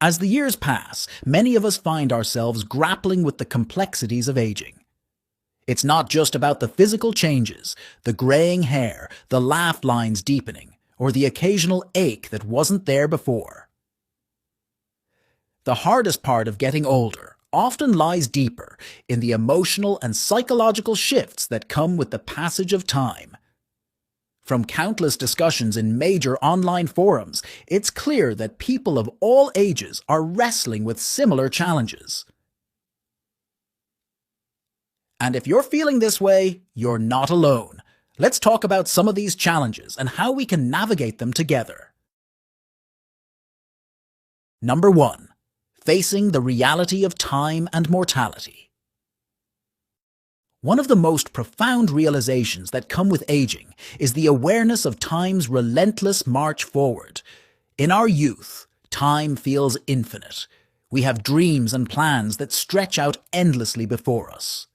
As the years pass, many of us find ourselves grappling with the complexities of aging. It's not just about the physical changes, the graying hair, the laugh lines deepening, or the occasional ache that wasn't there before. The hardest part of getting older often lies deeper in the emotional and psychological shifts that come with the passage of time. From countless discussions in major online forums, it's clear that people of all ages are wrestling with similar challenges. And if you're feeling this way, you're not alone. Let's talk about some of these challenges and how we can navigate them together. Number 1. Facing the reality of time and mortality. One of the most profound realizations that come with aging is the awareness of time's relentless march forward. In our youth, time feels infinite. We have dreams and plans that stretch out endlessly before us.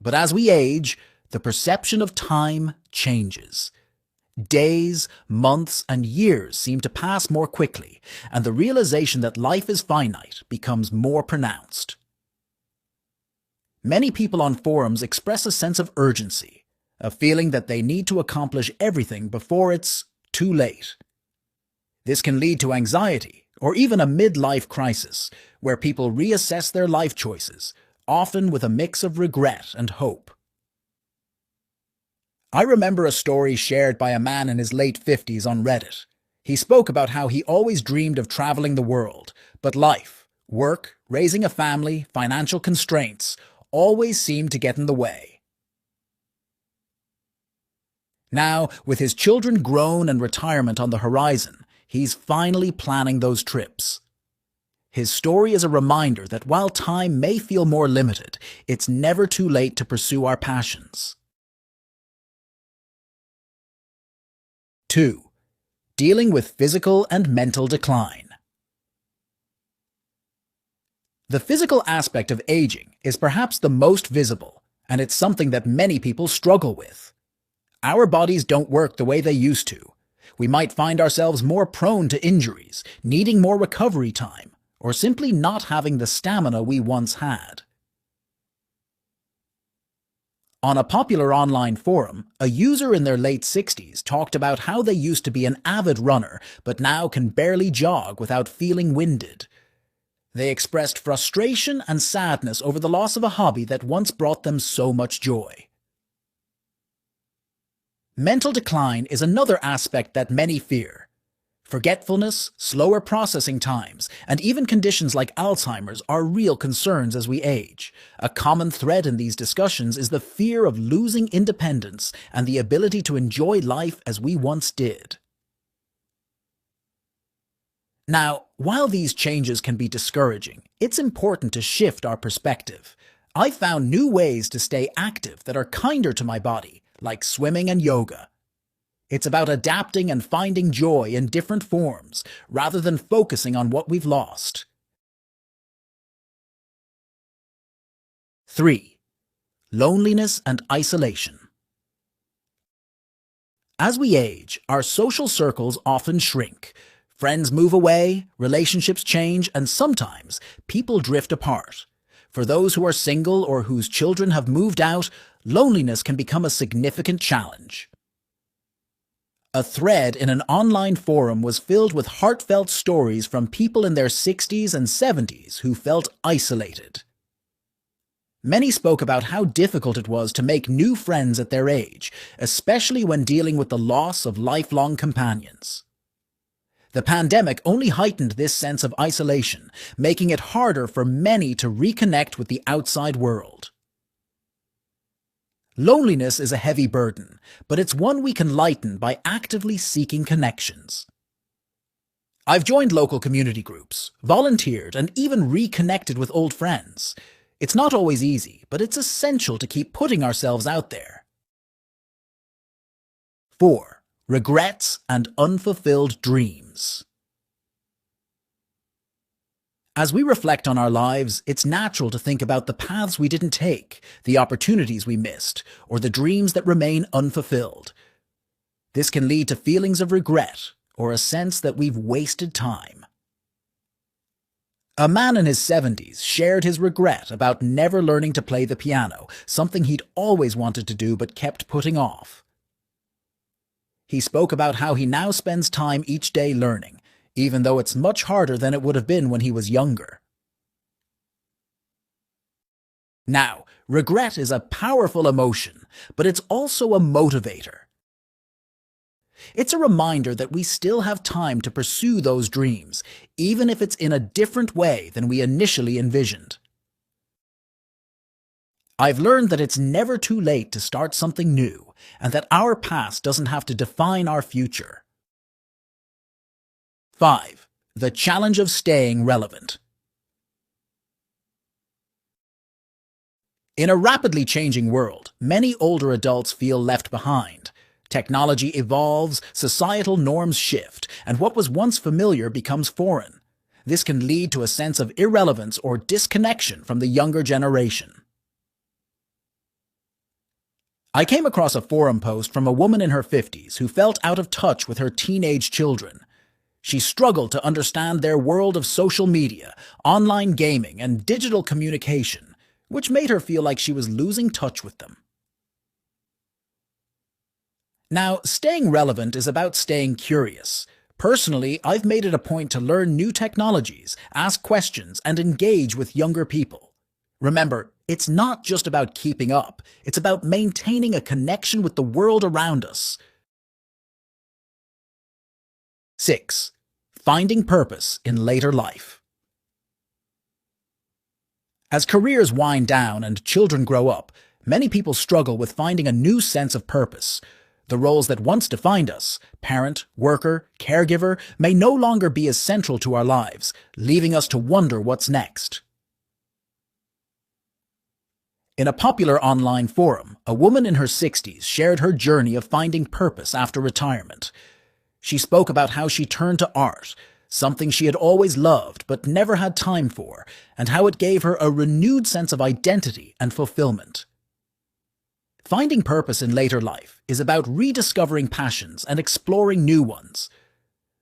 But as we age, the perception of time changes. Days, months, and years seem to pass more quickly, and the realization that life is finite becomes more pronounced. Many people on forums express a sense of urgency, a feeling that they need to accomplish everything before it's too late. This can lead to anxiety, or even a midlife crisis, where people reassess their life choices, often with a mix of regret and hope. I remember a story shared by a man in his late 50s on Reddit. He spoke about how he always dreamed of traveling the world, but life, work, raising a family, financial constraints, always seemed to get in the way. Now, with his children grown and retirement on the horizon, he's finally planning those trips. His story is a reminder that while time may feel more limited, it's never too late to pursue our passions. 2. Dealing with physical and mental decline. The physical aspect of aging is perhaps the most visible, and it's something that many people struggle with. Our bodies don't work the way they used to. We might find ourselves more prone to injuries, needing more recovery time, or simply not having the stamina we once had. On a popular online forum, a user in their late 60s talked about how they used to be an avid runner, but now can barely jog without feeling winded. They expressed frustration and sadness over the loss of a hobby that once brought them so much joy. Mental decline is another aspect that many fear. Forgetfulness, slower processing times, and even conditions like Alzheimer's are real concerns as we age. A common thread in these discussions is the fear of losing independence and the ability to enjoy life as we once did. Now, while these changes can be discouraging, it's important to shift our perspective. I've found new ways to stay active that are kinder to my body, like swimming and yoga. It's about adapting and finding joy in different forms, rather than focusing on what we've lost. 3. Loneliness and isolation. As we age, our social circles often shrink. Friends move away, relationships change, and sometimes people drift apart. For those who are single or whose children have moved out, loneliness can become a significant challenge. A thread in an online forum was filled with heartfelt stories from people in their 60s and 70s who felt isolated. Many spoke about how difficult it was to make new friends at their age, especially when dealing with the loss of lifelong companions. The pandemic only heightened this sense of isolation, making it harder for many to reconnect with the outside world. Loneliness is a heavy burden, but it's one we can lighten by actively seeking connections. I've joined local community groups, volunteered, and even reconnected with old friends. It's not always easy, but it's essential to keep putting ourselves out there. 4. Regrets and unfulfilled dreams. As we reflect on our lives, it's natural to think about the paths we didn't take, the opportunities we missed, or the dreams that remain unfulfilled. This can lead to feelings of regret or a sense that we've wasted time. A man in his 70s shared his regret about never learning to play the piano, something he'd always wanted to do but kept putting off. He spoke about how he now spends time each day learning, even though it's much harder than it would have been when he was younger. Now, regret is a powerful emotion, but it's also a motivator. It's a reminder that we still have time to pursue those dreams, even if it's in a different way than we initially envisioned. I've learned that it's never too late to start something new, and that our past doesn't have to define our future. 5. The challenge of staying relevant. In a rapidly changing world, many older adults feel left behind. Technology evolves, societal norms shift, and what was once familiar becomes foreign. This can lead to a sense of irrelevance or disconnection from the younger generation. I came across a forum post from a woman in her 50s who felt out of touch with her teenage children. She struggled to understand their world of social media, online gaming, and digital communication, which made her feel like she was losing touch with them. Now, staying relevant is about staying curious. Personally, I've made it a point to learn new technologies, ask questions, and engage with younger people. Remember, it's not just about keeping up, it's about maintaining a connection with the world around us. 6. Finding purpose in later life. As careers wind down and children grow up, many people struggle with finding a new sense of purpose. The roles that once defined us, parent, worker, caregiver, may no longer be as central to our lives, leaving us to wonder what's next. In a popular online forum, a woman in her 60s shared her journey of finding purpose after retirement. She spoke about how she turned to art, something she had always loved but never had time for, and how it gave her a renewed sense of identity and fulfillment. Finding purpose in later life is about rediscovering passions and exploring new ones.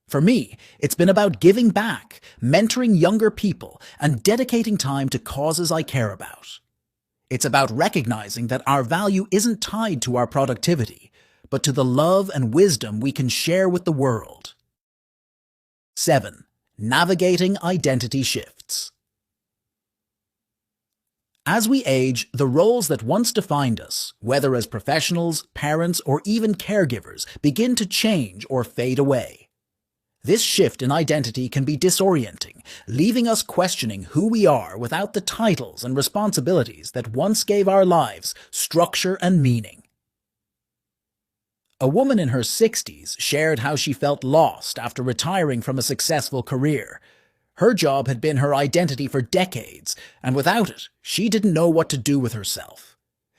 For me, it's been about giving back, mentoring younger people, and dedicating time to causes I care about. It's about recognizing that our value isn't tied to our productivity, but to the love and wisdom we can share with the world. 7. Navigating identity shifts. As we age, the roles that once defined us, whether as professionals, parents, or even caregivers, begin to change or fade away. This shift in identity can be disorienting, leaving us questioning who we are without the titles and responsibilities that once gave our lives structure and meaning. A woman in her 60s shared how she felt lost after retiring from a successful career. Her job had been her identity for decades, and without it, she didn't know what to do with herself.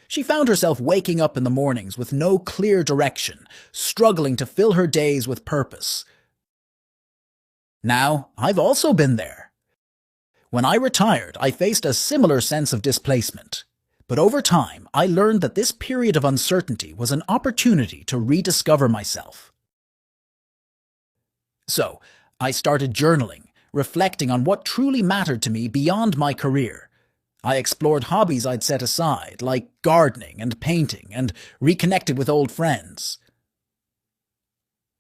She found herself waking up in the mornings with no clear direction, struggling to fill her days with purpose. Now, I've also been there. When I retired, I faced a similar sense of displacement. But over time, I learned that this period of uncertainty was an opportunity to rediscover myself. So, I started journaling, reflecting on what truly mattered to me beyond my career. I explored hobbies I'd set aside, like gardening and painting, and reconnected with old friends.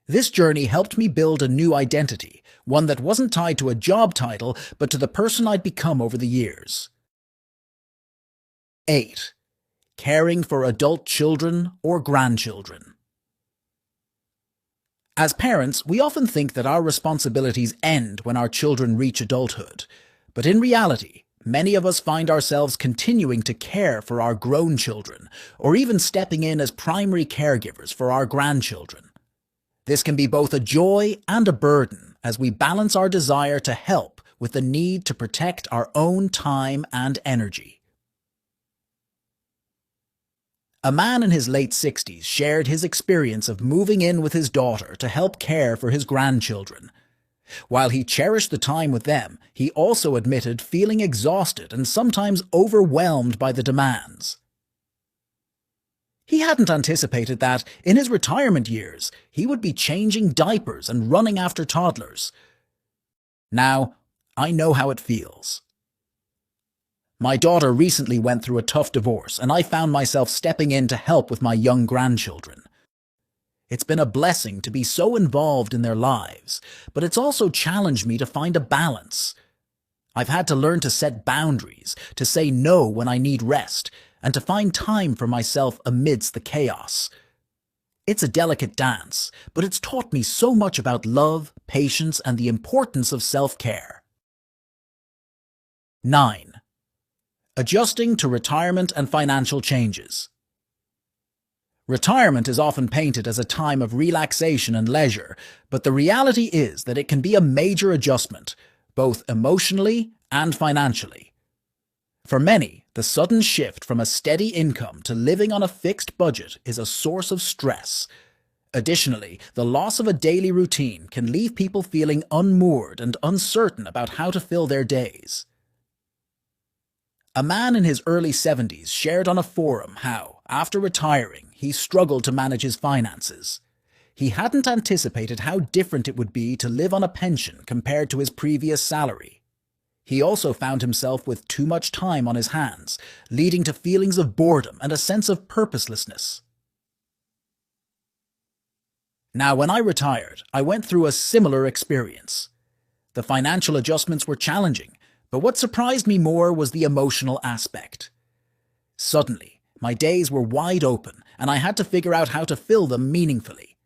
This journey helped me build a new identity, one that wasn't tied to a job title, but to the person I'd become over the years. 8. Caring for adult children or grandchildren. As parents, we often think that our responsibilities end when our children reach adulthood. But in reality, many of us find ourselves continuing to care for our grown children, or even stepping in as primary caregivers for our grandchildren. This can be both a joy and a burden as we balance our desire to help with the need to protect our own time and energy. A man in his late 60s shared his experience of moving in with his daughter to help care for his grandchildren. While he cherished the time with them, he also admitted feeling exhausted and sometimes overwhelmed by the demands. He hadn't anticipated that, in his retirement years, he would be changing diapers and running after toddlers. Now, I know how it feels. My daughter recently went through a tough divorce, and I found myself stepping in to help with my young grandchildren. It's been a blessing to be so involved in their lives, but it's also challenged me to find a balance. I've had to learn to set boundaries, to say no when I need rest, and to find time for myself amidst the chaos. It's a delicate dance, but it's taught me so much about love, patience, and the importance of self-care. 9. Adjusting to retirement and financial changes. Retirement is often painted as a time of relaxation and leisure, but the reality is that it can be a major adjustment, both emotionally and financially. For many, the sudden shift from a steady income to living on a fixed budget is a source of stress. Additionally, the loss of a daily routine can leave people feeling unmoored and uncertain about how to fill their days. A man in his early 70s shared on a forum how, after retiring, he struggled to manage his finances. He hadn't anticipated how different it would be to live on a pension compared to his previous salary. He also found himself with too much time on his hands, leading to feelings of boredom and a sense of purposelessness. Now, when I retired, I went through a similar experience. The financial adjustments were challenging, but what surprised me more was the emotional aspect. Suddenly, my days were wide open, and I had to figure out how to fill them meaningfully.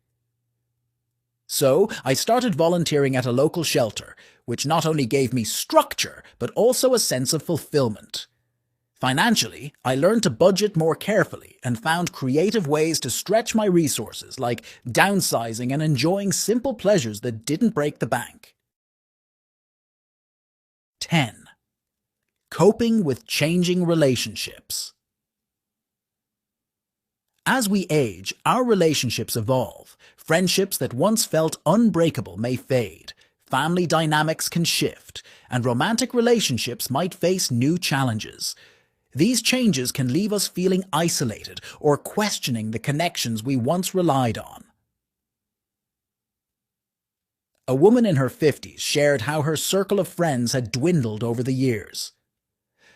So, I started volunteering at a local shelter, which not only gave me structure, but also a sense of fulfillment. Financially, I learned to budget more carefully and found creative ways to stretch my resources, like downsizing and enjoying simple pleasures that didn't break the bank. 10. Coping with changing relationships. As we age, our relationships evolve. Friendships that once felt unbreakable may fade, family dynamics can shift, and romantic relationships might face new challenges. These changes can leave us feeling isolated or questioning the connections we once relied on. A woman in her 50s shared how her circle of friends had dwindled over the years.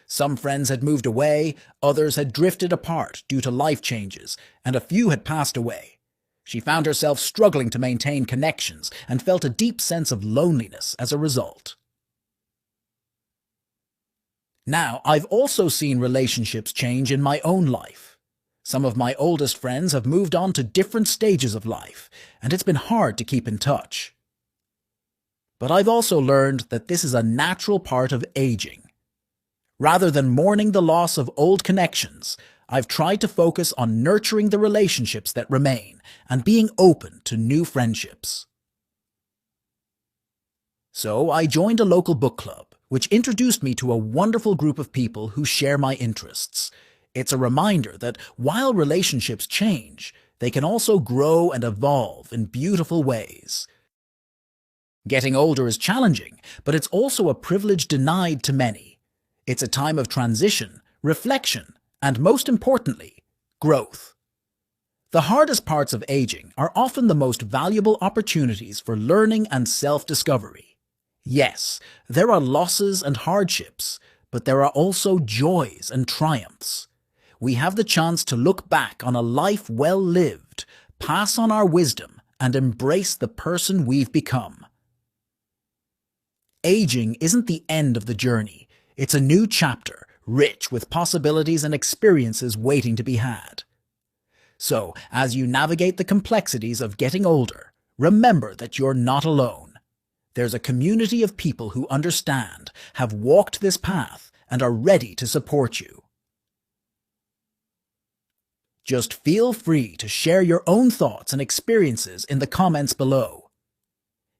Some friends had moved away, others had drifted apart due to life changes, and a few had passed away. She found herself struggling to maintain connections and felt a deep sense of loneliness as a result. Now, I've also seen relationships change in my own life. Some of my oldest friends have moved on to different stages of life, and it's been hard to keep in touch. But I've also learned that this is a natural part of aging. Rather than mourning the loss of old connections, I've tried to focus on nurturing the relationships that remain and being open to new friendships. So I joined a local book club, which introduced me to a wonderful group of people who share my interests. It's a reminder that while relationships change, they can also grow and evolve in beautiful ways. Getting older is challenging, but it's also a privilege denied to many. It's a time of transition, reflection, and most importantly, growth. The hardest parts of aging are often the most valuable opportunities for learning and self-discovery. Yes, there are losses and hardships, but there are also joys and triumphs. We have the chance to look back on a life well lived, pass on our wisdom, and embrace the person we've become. Aging isn't the end of the journey. It's a new chapter, rich with possibilities and experiences waiting to be had. So, as you navigate the complexities of getting older, remember that you're not alone. There's a community of people who understand, have walked this path, and are ready to support you. Just feel free to share your own thoughts and experiences in the comments below.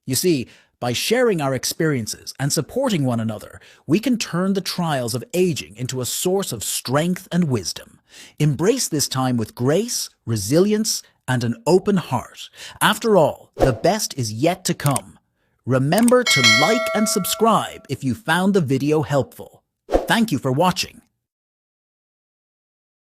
You see, by sharing our experiences and supporting one another, we can turn the trials of aging into a source of strength and wisdom. Embrace this time with grace, resilience, and an open heart. After all, the best is yet to come. Remember to like and subscribe if you found the video helpful. Thank you for watching.